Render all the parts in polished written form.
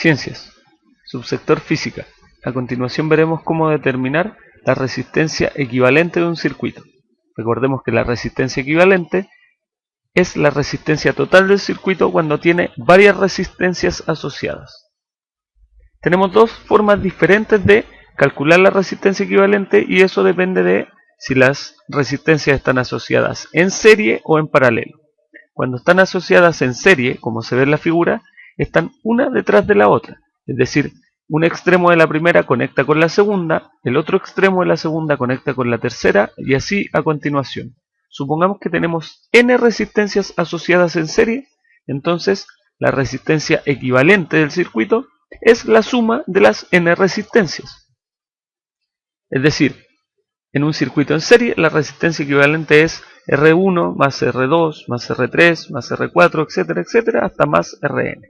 Ciencias. Subsector Física. A continuación veremos cómo determinar la resistencia equivalente de un circuito. Recordemos que la resistencia equivalente es la resistencia total del circuito cuando tiene varias resistencias asociadas. Tenemos dos formas diferentes de calcular la resistencia equivalente y eso depende de si las resistencias están asociadas en serie o en paralelo. Cuando están asociadas en serie, como se ve en la figura, están una detrás de la otra. Es decir, un extremo de la primera conecta con la segunda, el otro extremo de la segunda conecta con la tercera y así a continuación. Supongamos que tenemos n resistencias asociadas en serie, entonces la resistencia equivalente del circuito es la suma de las n resistencias. Es decir, en un circuito en serie la resistencia equivalente es R1 más R2 más R3 más R4, etcétera, etcétera, hasta más Rn.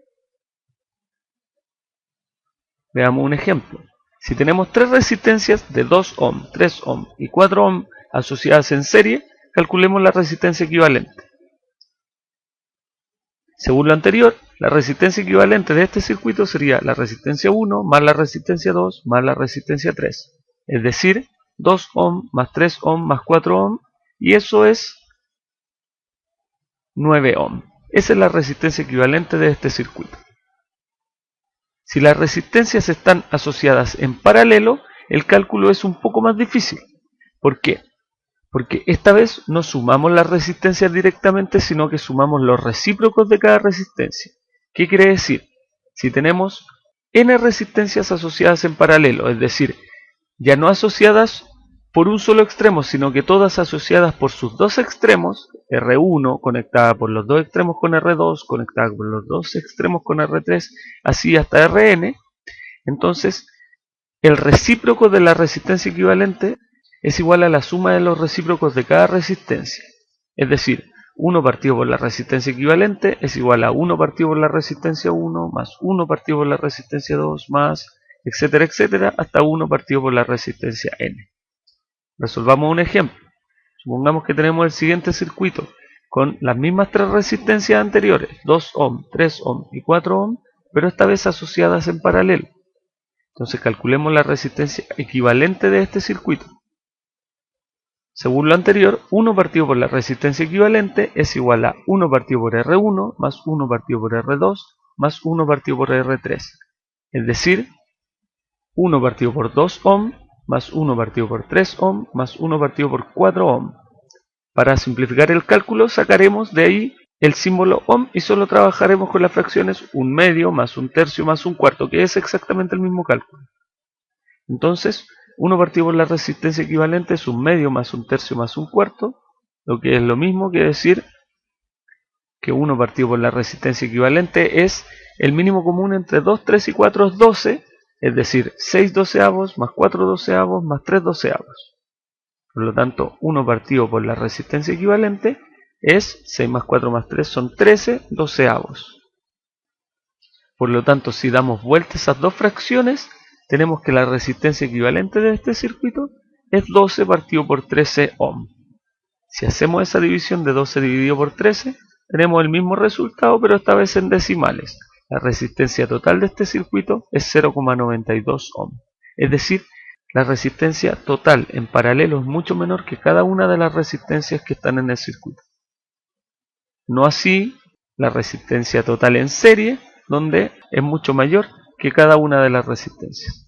Veamos un ejemplo. Si tenemos tres resistencias de 2 ohm, 3 ohm y 4 ohm asociadas en serie, calculemos la resistencia equivalente. Según lo anterior, la resistencia equivalente de este circuito sería la resistencia 1 más la resistencia 2 más la resistencia 3. Es decir, 2 ohm más 3 ohm más 4 ohm, y eso es 9 ohm. Esa es la resistencia equivalente de este circuito. Si las resistencias están asociadas en paralelo, el cálculo es un poco más difícil. ¿Por qué? Porque esta vez no sumamos las resistencias directamente, sino que sumamos los recíprocos de cada resistencia. ¿Qué quiere decir? Si tenemos n resistencias asociadas en paralelo, es decir, ya no asociadas por un solo extremo, sino que todas asociadas por sus dos extremos, R1 conectada por los dos extremos con R2, conectada por los dos extremos con R3, así hasta Rn, entonces el recíproco de la resistencia equivalente es igual a la suma de los recíprocos de cada resistencia. Es decir, 1 partido por la resistencia equivalente es igual a 1 partido por la resistencia 1, más 1 partido por la resistencia 2, más, etcétera, etcétera, hasta 1 partido por la resistencia n. Resolvamos un ejemplo. Supongamos que tenemos el siguiente circuito con las mismas tres resistencias anteriores, 2 ohm, 3 ohm y 4 ohm, pero esta vez asociadas en paralelo. Entonces calculemos la resistencia equivalente de este circuito. Según lo anterior, 1 partido por la resistencia equivalente es igual a 1 partido por R1 más 1 partido por R2 más 1 partido por R3. Es decir, 1 partido por 2 ohm más 1 partido por 3 ohm más 1 partido por 4 ohm. Para simplificar el cálculo sacaremos de ahí el símbolo ohm y solo trabajaremos con las fracciones 1/2 más 1/3 más 1/4, que es exactamente el mismo cálculo. Entonces, 1 partido por la resistencia equivalente es 1/2 más 1/3 más 1/4, lo que es lo mismo que decir que 1 partido por la resistencia equivalente es el mínimo común entre 2, 3 y 4 es 12, es decir, 6 doceavos más 4 doceavos más 3 doceavos. Por lo tanto, 1 partido por la resistencia equivalente es 6 más 4 más 3 son 13 doceavos. Por lo tanto, si damos vuelta esas dos fracciones, tenemos que la resistencia equivalente de este circuito es 12 partido por 13 ohm. Si hacemos esa división de 12 dividido por 13, tenemos el mismo resultado, pero esta vez en decimales. La resistencia total de este circuito es 0,92 ohm. Es decir, la resistencia total en paralelo es mucho menor que cada una de las resistencias que están en el circuito. No así la resistencia total en serie, donde es mucho mayor que cada una de las resistencias.